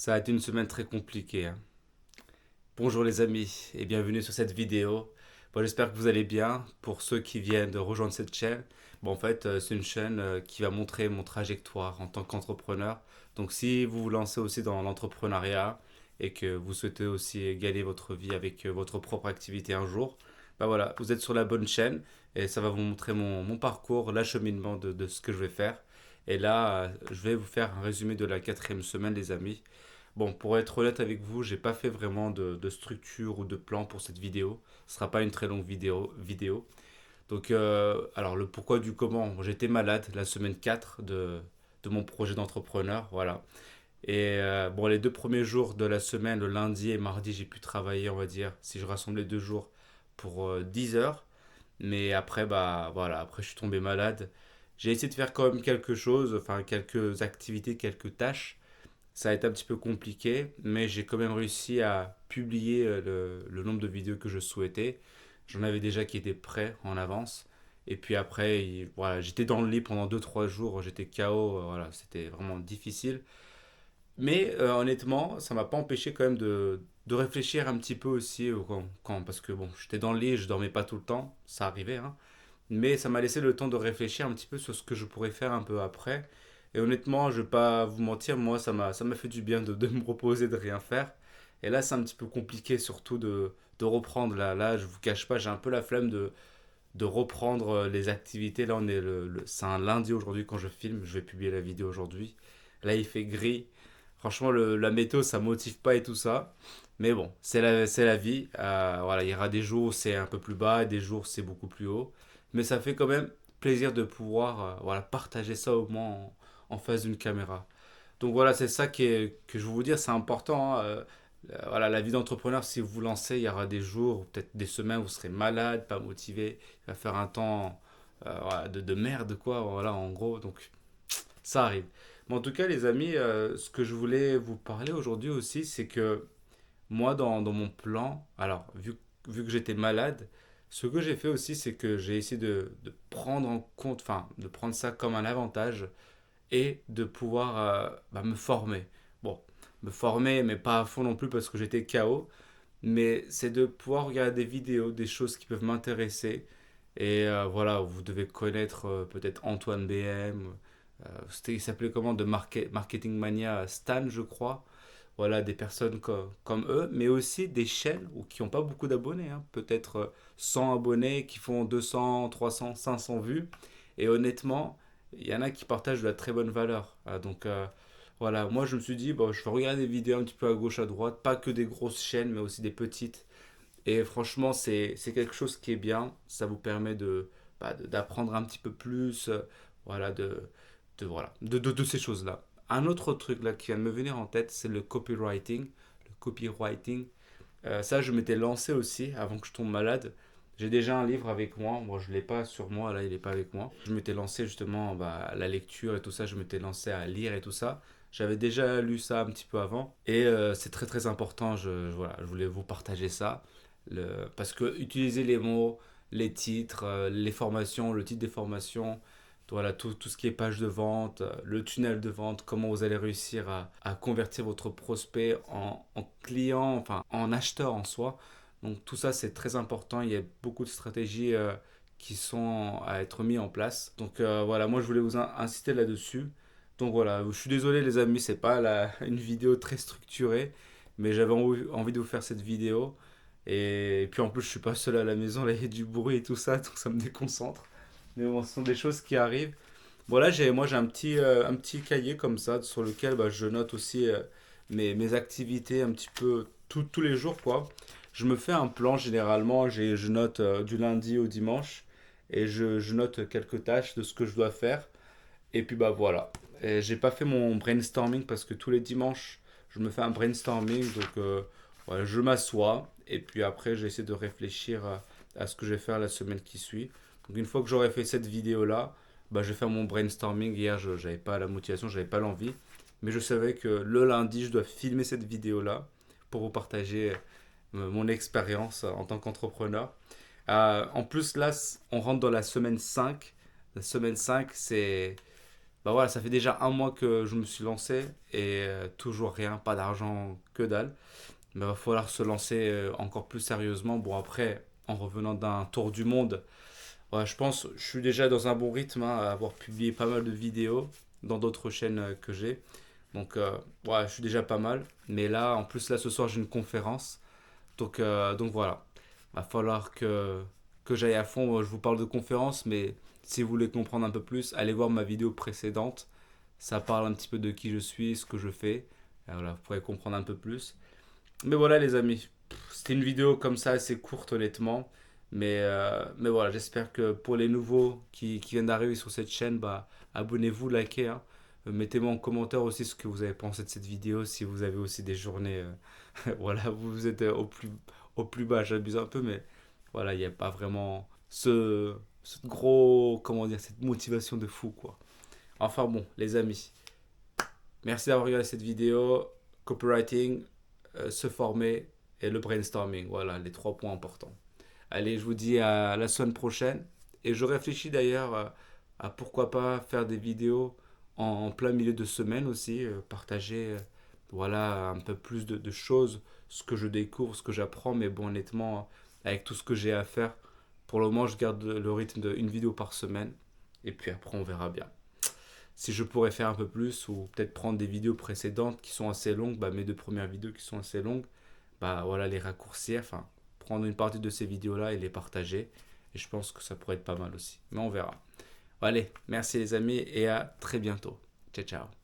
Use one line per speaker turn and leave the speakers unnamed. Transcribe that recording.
Ça a été une semaine très compliquée, hein. Bonjour les amis et bienvenue sur cette vidéo. Bon, j'espère que vous allez bien. Pour ceux qui viennent de rejoindre cette chaîne, bon, en fait, c'est une chaîne qui va montrer mon trajectoire en tant qu'entrepreneur. Donc, si vous vous lancez aussi dans l'entrepreneuriat et que vous souhaitez aussi gagner votre vie avec votre propre activité un jour, bah voilà, vous êtes sur la bonne chaîne et ça va vous montrer mon parcours, l'acheminement de ce que je vais faire. Et là, je vais vous faire un résumé de la quatrième semaine, les amis. Bon, pour être honnête avec vous, j'ai pas fait vraiment de structure ou de plan pour cette vidéo. Ce sera pas une très longue vidéo. Donc, alors le pourquoi du comment. Bon, j'étais malade la semaine 4 de mon projet d'entrepreneur, voilà. Et bon, les 2 premiers jours de la semaine, le lundi et mardi, j'ai pu travailler, on va dire, si je rassemble les 2 jours, pour 10 heures. Mais après, bah voilà, après je suis tombé malade. J'ai essayé de faire quand même quelque chose, enfin quelques activités, quelques tâches. Ça a été un petit peu compliqué, mais j'ai quand même réussi à publier le nombre de vidéos que je souhaitais. J'en avais déjà qui étaient prêts en avance. Et puis après, voilà, j'étais dans le lit pendant 2 3 jours, j'étais KO, voilà, c'était vraiment difficile. Mais honnêtement, ça m'a pas empêché quand même de réfléchir un petit peu aussi parce que bon, j'étais dans le lit, je dormais pas tout le temps, ça arrivait, hein. Mais ça m'a laissé le temps de réfléchir un petit peu sur ce que je pourrais faire un peu après. Et honnêtement, je vais pas vous mentir, moi, ça m'a fait du bien de me reposer, de rien faire. Et là, c'est un petit peu compliqué, surtout de reprendre. Là, je vous cache pas, j'ai un peu la flemme de reprendre les activités. Là, on est c'est un lundi aujourd'hui quand je filme. Je vais publier la vidéo aujourd'hui. Là, il fait gris. Franchement, la météo, ça motive pas et tout ça. Mais bon, c'est la vie. Voilà, il y aura des jours où c'est un peu plus bas et des jours où c'est beaucoup plus haut. Mais ça fait quand même plaisir de pouvoir voilà, partager ça au moins en face d'une caméra. Donc voilà, c'est ça que je veux vous dire, c'est important, hein. Voilà, la vie d'entrepreneur, si vous vous lancez, il y aura des jours, peut-être des semaines où vous serez malade, pas motivé, il va faire un temps voilà, de merde, quoi, voilà, en gros. Donc ça arrive. Mais en tout cas, les amis, ce que je voulais vous parler aujourd'hui aussi, c'est que moi, dans mon plan, alors, vu que j'étais malade, ce que j'ai fait aussi, c'est que j'ai essayé de prendre en compte, enfin, de prendre ça comme un avantage et de pouvoir bah, me former. Bon, me former, mais pas à fond non plus parce que j'étais KO, mais c'est de pouvoir regarder des vidéos, des choses qui peuvent m'intéresser. Et voilà, vous devez connaître peut-être Antoine BM, il s'appelait comment, de Marketing Mania, Stan, je crois. Voilà, des personnes comme eux, mais aussi des chaînes qui n'ont pas beaucoup d'abonnés, hein. Peut-être 100 abonnés qui font 200, 300, 500 vues. Et honnêtement, il y en a qui partagent de la très bonne valeur. Donc voilà, moi je me suis dit, bon, je vais regarder des vidéos un petit peu à gauche, à droite, pas que des grosses chaînes, mais aussi des petites. Et franchement, c'est quelque chose qui est bien. Ça vous permet d'apprendre un petit peu plus, voilà, voilà, de ces choses-là. Un autre truc là qui vient de me venir en tête, c'est le copywriting. Le copywriting, ça, je m'étais lancé aussi avant que je tombe malade. J'ai déjà un livre avec moi. Moi, je ne l'ai pas sur moi. Là, il n'est pas avec moi. Je m'étais lancé justement bah, à la lecture et tout ça. Je m'étais lancé à lire et tout ça. J'avais déjà lu ça un petit peu avant. Et c'est très très important. Voilà, je voulais vous partager ça. Parce que utiliser les mots, les titres, les formations, le titre des formations, voilà, tout ce qui est page de vente, le tunnel de vente, comment vous allez réussir à convertir votre prospect en client, enfin en acheteur en soi. Donc tout ça c'est très important, il y a beaucoup de stratégies qui sont à être mises en place. Donc voilà, moi je voulais vous inciter là-dessus. Donc voilà, je suis désolé les amis, c'est pas une vidéo très structurée, mais j'avais envie de vous faire cette vidéo. Et puis en plus je suis pas seul à la maison, là il y a du bruit et tout ça, donc ça me déconcentre. Mais bon, ce sont des choses qui arrivent. Voilà, moi j'ai un petit cahier comme ça sur lequel bah, je note aussi mes activités un petit peu tous les jours quoi. Je me fais un plan généralement, je note du lundi au dimanche et je note quelques tâches de ce que je dois faire. Et puis bah voilà. Et j'ai pas fait mon brainstorming parce que tous les dimanches je me fais un brainstorming donc voilà, je m'assois et puis après j'essaie de réfléchir à ce que je vais faire la semaine qui suit. Donc une fois que j'aurai fait cette vidéo là, bah, je vais faire mon brainstorming. Hier je n'avais pas la motivation, j'avais pas l'envie, mais je savais que le lundi je dois filmer cette vidéo là pour vous partager mon expérience en tant qu'entrepreneur. En plus là on rentre dans la semaine 5. La semaine 5 c'est Bah voilà, ça fait déjà un mois que je me suis lancé et toujours rien, pas d'argent, que dalle. Mais il va falloir se lancer encore plus sérieusement. Bon, après, en revenant d'un tour du monde, ouais, je pense je suis déjà dans un bon rythme, hein, à avoir publié pas mal de vidéos dans d'autres chaînes que j'ai. Donc, ouais, je suis déjà pas mal. Mais là, en plus, là, ce soir, j'ai une conférence. Donc voilà, va falloir que j'aille à fond. Je vous parle de conférence, mais si vous voulez comprendre un peu plus, allez voir ma vidéo précédente. Ça parle un petit peu de qui je suis, ce que je fais. Et voilà, vous pourrez comprendre un peu plus. Mais voilà les amis, c'était une vidéo comme ça assez courte honnêtement. Mais voilà, j'espère que pour les nouveaux qui viennent d'arriver sur cette chaîne, bah, abonnez-vous, likez, hein. Mettez-moi en commentaire aussi ce que vous avez pensé de cette vidéo, si vous avez aussi des journées, voilà, vous êtes au plus bas, j'abuse un peu, mais voilà, il n'y a pas vraiment ce gros, comment dire, cette motivation de fou, quoi. Enfin bon, les amis, merci d'avoir regardé cette vidéo. Copywriting, se former et le brainstorming. Voilà les trois points importants. Allez, je vous dis à la semaine prochaine. Et je réfléchis d'ailleurs à pourquoi pas faire des vidéos en plein milieu de semaine aussi, partager voilà un peu plus de choses, ce que je découvre, ce que j'apprends. Mais bon, honnêtement, avec tout ce que j'ai à faire, pour le moment, je garde le rythme d'une vidéo par semaine. Et puis après, on verra bien. Si je pourrais faire un peu plus ou peut-être prendre des vidéos précédentes qui sont assez longues, bah, mes deux premières vidéos qui sont assez longues, bah voilà, les raccourcir, enfin prendre une partie de ces vidéos-là et les partager. Et je pense que ça pourrait être pas mal aussi. Mais on verra. Allez, merci les amis et à très bientôt. Ciao ciao.